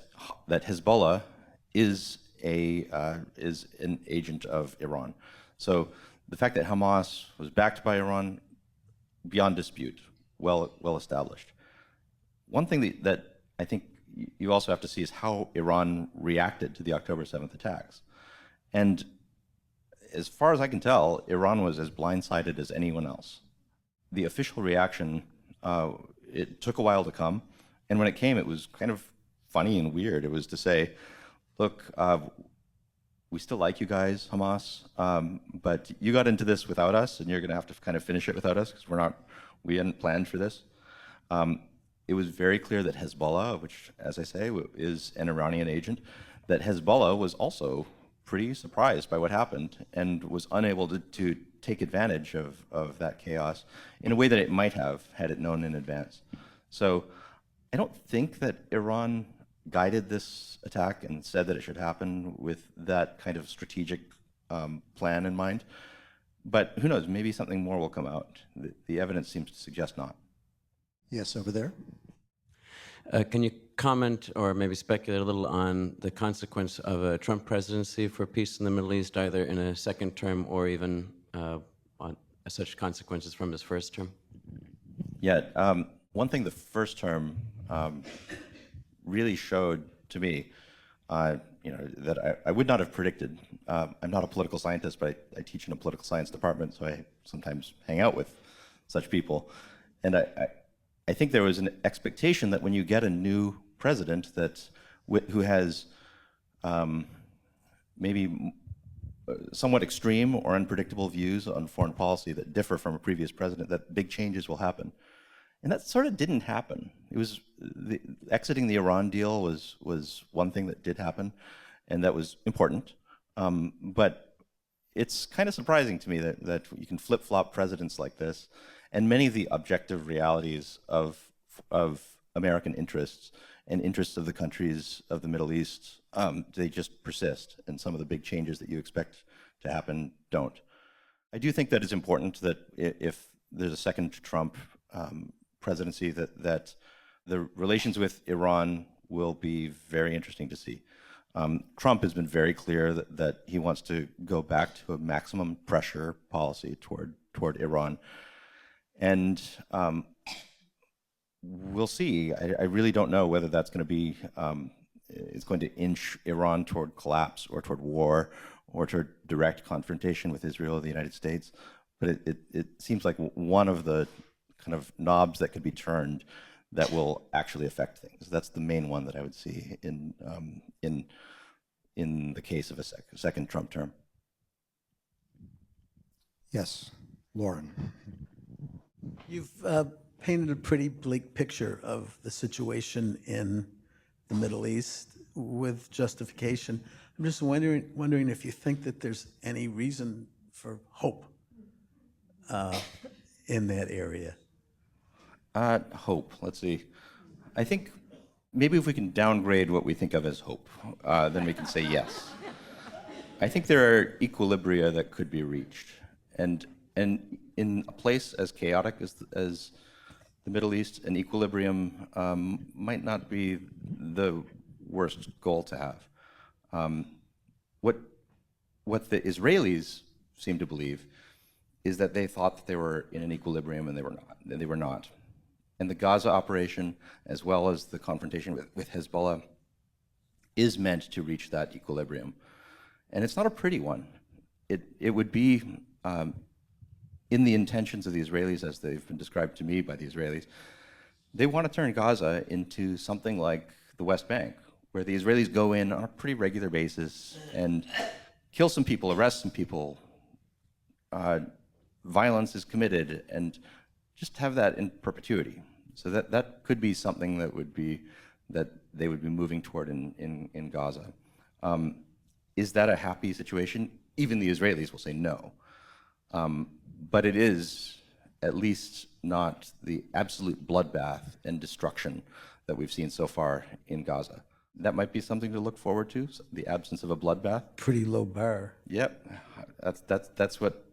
Hezbollah is an agent of Iran. So the fact that Hamas was backed by Iran, beyond dispute, well established. One thing that I think you also have to see is how Iran reacted to the October 7th attacks. And as far as I can tell, Iran was as blindsided as anyone else. The official reaction, it took a while to come. And when it came, it was kind of funny and weird. It was to say, look, we still like you guys, Hamas, but you got into this without us, and you're going to have to kind of finish it without us because we hadn't planned for this. It was very clear that Hezbollah, which, as I say, is an Iranian agent, that Hezbollah was also pretty surprised by what happened and was unable to take advantage of that chaos in a way that it might have had it known in advance. So I don't think that Iran guided this attack and said that it should happen with that kind of strategic plan in mind. But who knows, maybe something more will come out. The evidence seems to suggest not. Yes, over there. Can you comment or maybe speculate a little on the consequence of a Trump presidency for peace in the Middle East, either in a second term or even on such consequences from his first term? Yeah, one thing the first term really showed to me, that I would not have predicted. I'm not a political scientist, but I teach in a political science department, so I sometimes hang out with such people. And I think there was an expectation that when you get a new president who has maybe somewhat extreme or unpredictable views on foreign policy that differ from a previous president, that big changes will happen. And that sort of didn't happen. It was exiting the Iran deal was one thing that did happen, and that was important. But it's kind of surprising to me that you can flip-flop presidents like this, and many of the objective realities of American interests and interests of the countries of the Middle East, they just persist, and some of the big changes that you expect to happen don't. I do think that it's important that if there's a second Trump presidency, that the relations with Iran will be very interesting to see. Trump has been very clear that he wants to go back to a maximum pressure policy toward Iran. And we'll see. I really don't know whether that's going to be, it's going to inch Iran toward collapse or toward war or toward direct confrontation with Israel or the United States. But it seems like one of the kind of knobs that could be turned that will actually affect things. That's the main one that I would see in the case of a second Trump term. Yes, Lauren. You've painted a pretty bleak picture of the situation in the Middle East with justification. I'm just wondering if you think that there's any reason for hope in that area. Hope, let's see. I think maybe if we can downgrade what we think of as hope, then we can say yes. I think there are equilibria that could be reached. And in a place as chaotic as the Middle East, an equilibrium might not be the worst goal to have. What the Israelis seem to believe is that they thought that they were in an equilibrium, and they were not. And the Gaza operation, as well as the confrontation with Hezbollah, is meant to reach that equilibrium. And it's not a pretty one. It would be in the intentions of the Israelis, as they've been described to me by the Israelis. They want to turn Gaza into something like the West Bank, where the Israelis go in on a pretty regular basis and kill some people, arrest some people, violence is committed, and just have that in perpetuity. So that could be something that they would be moving toward in Gaza. Is that a happy situation? Even the Israelis will say no. But it is at least not the absolute bloodbath and destruction that we've seen so far in Gaza. That might be something to look forward to, the absence of a bloodbath. Pretty low bar. Yep, that's what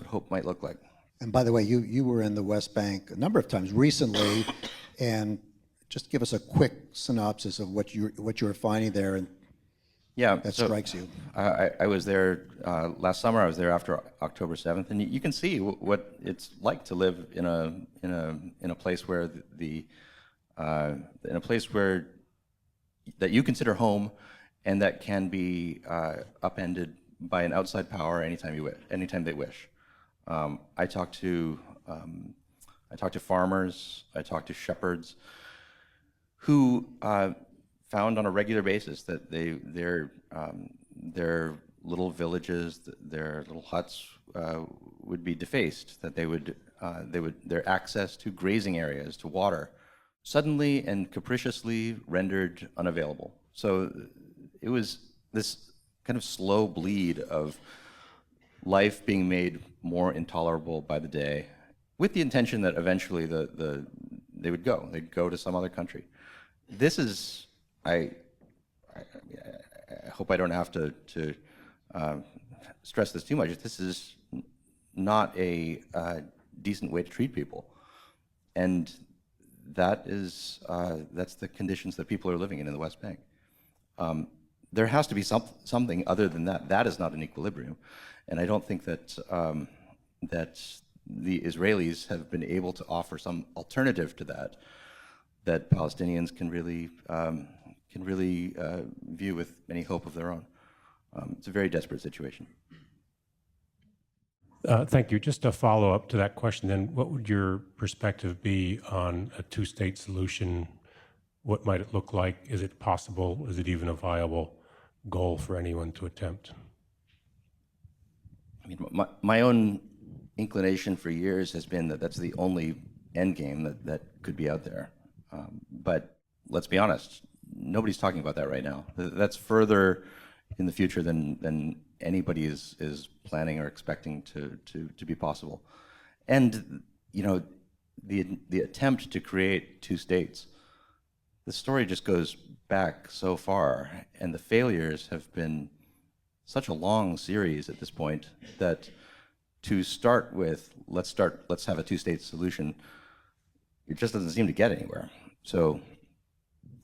hope might look like. And by the way, you were in the West Bank a number of times recently, and just give us a quick synopsis of what you were finding there, and yeah, that so strikes you. I was there last summer. I was there after October 7th, and you can see what it's like to live in a place where that you consider home, and that can be upended by an outside power anytime they wish. I talked to farmers, I talked to shepherds who found on a regular basis that their little villages, their little huts would be defaced, that their access to grazing areas, to water, suddenly and capriciously rendered unavailable. So it was this kind of slow bleed of life being made more intolerable by the day, with the intention that eventually they'd go to some other country. This is, I hope I don't have to stress this too much. This is not a decent way to treat people, and that's the conditions that people are living in the West Bank. There has to be something other than that. That is not an equilibrium, and I don't think that that the Israelis have been able to offer some alternative to that Palestinians can really view with any hope of their own. It's a very desperate situation. Thank you. Just a follow-up to that question then, what would your perspective be on a two-state solution? What might it look like? Is it possible? Is it even a viable goal for anyone to attempt? I mean, my own inclination for years has been that that's the only end game that could be out there. But let's be honest, nobody's talking about that right now. That's further in the future than anybody is planning or expecting to be possible. And the attempt to create two states, the story just goes back so far, and the failures have been such a long series at this point that to start with, let's have a two-state solution, it just doesn't seem to get anywhere. So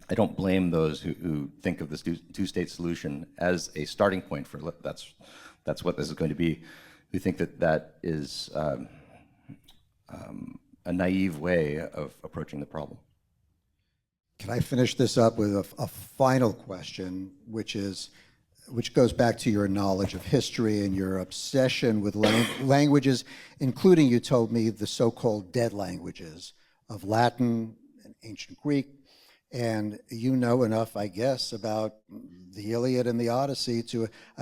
I don't blame those who think of this two-state solution as a starting point for that's what this is going to be, who think that is a naive way of approaching the problem. Can I finish this up with a final question, which goes back to your knowledge of history and your obsession with languages, including, you told me, the so-called dead languages of Latin and ancient Greek. And you know enough, I guess, about the Iliad and the Odyssey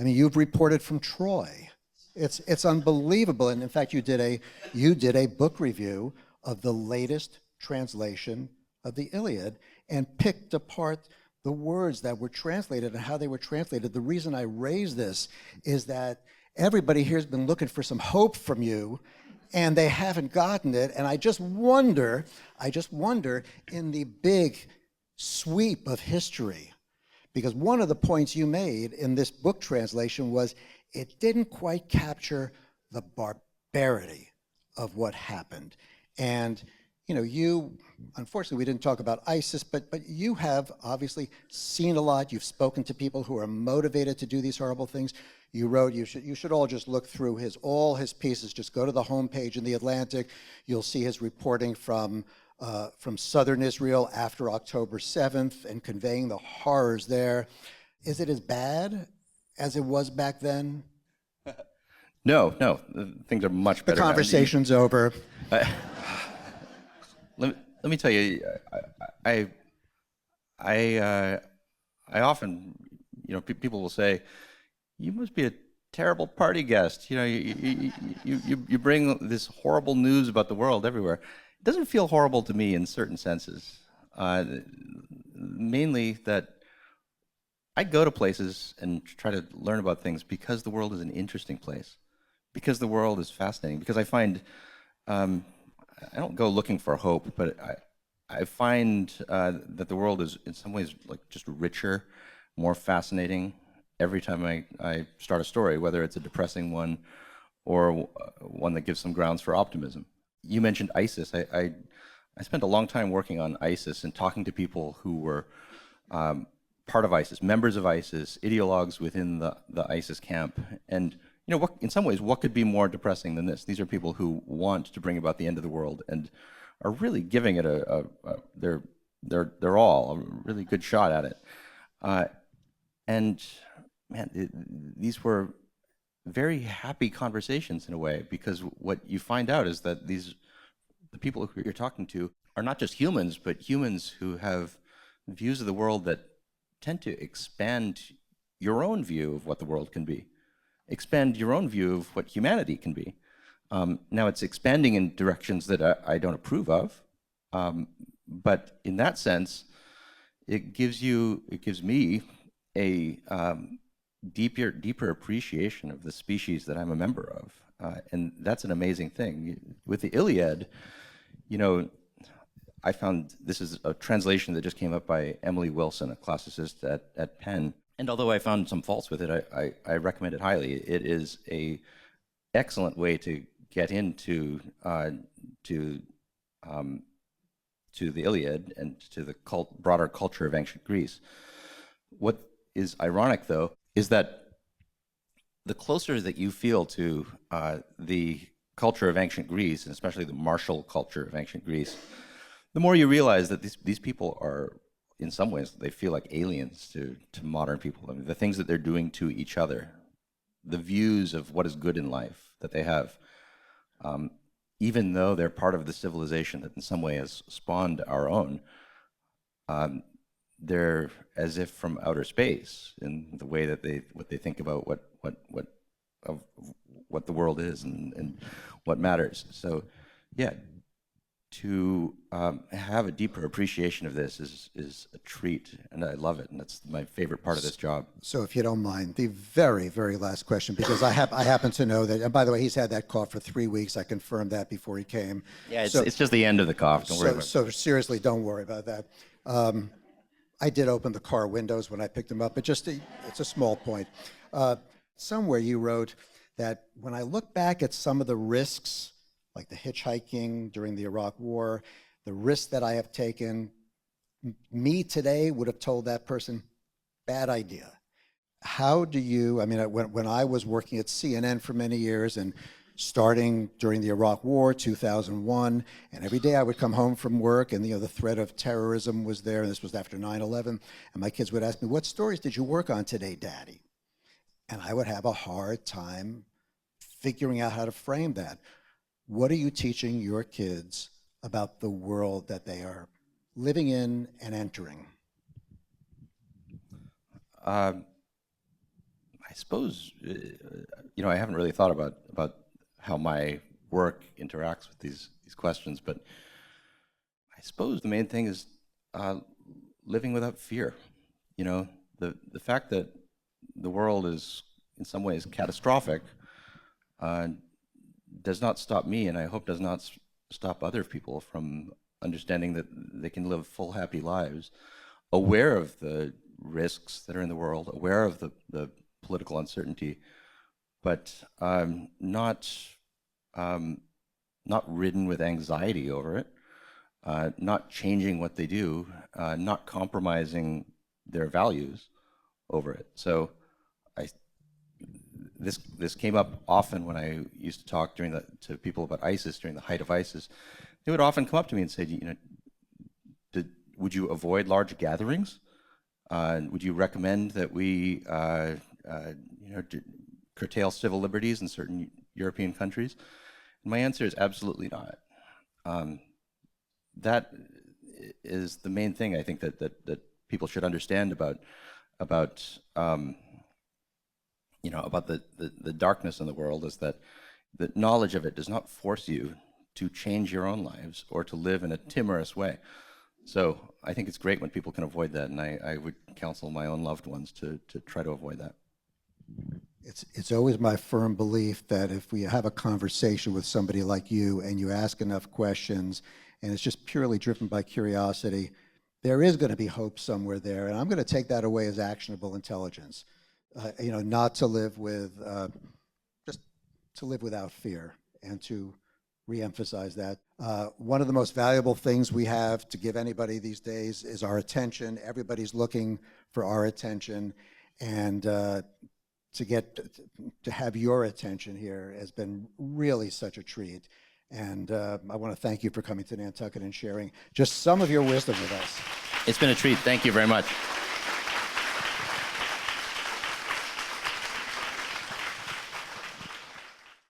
you've reported from Troy. It's unbelievable. And in fact, you did a book review of the latest translation of the Iliad and picked apart the words that were translated and how they were translated. The reason I raise this is that everybody here has been looking for some hope from you, and they haven't gotten it. And I just wonder in the big sweep of history, because one of the points you made in this book translation was it didn't quite capture the barbarity of what happened. And unfortunately, we didn't talk about ISIS, but you have obviously seen a lot. You've spoken to people who are motivated to do these horrible things. You wrote, you should all just look through all his pieces. Just go to the homepage in The Atlantic. You'll see his reporting from southern Israel after October 7th and conveying the horrors there. Is it as bad as it was back then? No, things are much better. The conversation's over. Let me tell you, I often, people will say, you must be a terrible party guest. You bring this horrible news about the world everywhere. It doesn't feel horrible to me in certain senses. Mainly that I go to places and try to learn about things because the world is an interesting place, because the world is fascinating, because I find, I don't go looking for hope, but I find that the world is in some ways like just richer, more fascinating every time I start a story, whether it's a depressing one or one that gives some grounds for optimism. You mentioned ISIS. I spent a long time working on ISIS and talking to people who were part of ISIS, members of ISIS, ideologues within the ISIS camp. And in some ways, what could be more depressing than this? These are people who want to bring about the end of the world and are really giving it their all, a really good shot at it. And man, these were very happy conversations in a way, because what you find out is that the people who you're talking to are not just humans, but humans who have views of the world that tend to expand your own view of what the world can be. expand your own view of what humanity can be. Now it's expanding in directions that I don't approve of, but in that sense, it gives me a deeper appreciation of the species that I'm a member of, and that's an amazing thing. With the Iliad, you know, I found this is a translation that just came up by Emily Wilson, a classicist at Penn. And although I found some faults with it, I recommend it highly. It is a excellent way to get into to the Iliad and to the broader culture of ancient Greece. What is ironic, though, is that the closer that you feel to the culture of ancient Greece, and especially the martial culture of ancient Greece, the more you realize that these people are, in some ways, they feel like aliens to modern people. I mean, the things that they're doing to each other, the views of what is good in life that they have, even though they're part of the civilization that in some way has spawned our own, they're as if from outer space in the way that what they think about what the world is and what matters. So, yeah, to have a deeper appreciation of this is a treat, and I love it, and that's my favorite part of this job. So if you don't mind, the very, very last question, because I happen to know that, and by the way, he's had that cough for 3 weeks. I confirmed that before he came. Yeah, it's just the end of the cough. Don't worry about it. So seriously, don't worry about that. I did open the car windows when I picked him up, but it's a small point. Somewhere you wrote that when I look back at some of the risks, like the hitchhiking during the Iraq War, the risks that I have taken, me today would have told that person, bad idea. How do you, I mean, when I was working at CNN for many years and starting during the Iraq War, 2001, and every day I would come home from work and, the threat of terrorism was there, and this was after 9/11, and my kids would ask me, what stories did you work on today, Daddy? And I would have a hard time figuring out how to frame that. What are you teaching your kids about the world that they are living in and entering? I suppose, I haven't really thought about how my work interacts with these questions, but I suppose the main thing is living without fear. The fact that the world is in some ways catastrophic does not stop me, and I hope does not stop other people from understanding that they can live full, happy lives, aware of the risks that are in the world, aware of the political uncertainty, but not ridden with anxiety over it, not changing what they do, not compromising their values over it. So this came up often when I used to talk to people about ISIS during the height of ISIS. They would often come up to me and say, would you avoid large gatherings? Would you recommend that we curtail civil liberties in certain European countries? And my answer is absolutely not. That is the main thing I think that people should understand about the darkness in the world, is that the knowledge of it does not force you to change your own lives or to live in a timorous way. So I think it's great when people can avoid that, and I would counsel my own loved ones to try to avoid that. It's always my firm belief that if we have a conversation with somebody like you and you ask enough questions and it's just purely driven by curiosity, there is going to be hope somewhere there, and I'm going to take that away as actionable intelligence. Not to live with, just to live without fear, and to reemphasize that. One of the most valuable things we have to give anybody these days is our attention. Everybody's looking for our attention, and to have your attention here has been really such a treat. And I want to thank you for coming to Nantucket and sharing just some of your wisdom with us. It's been a treat. Thank you very much.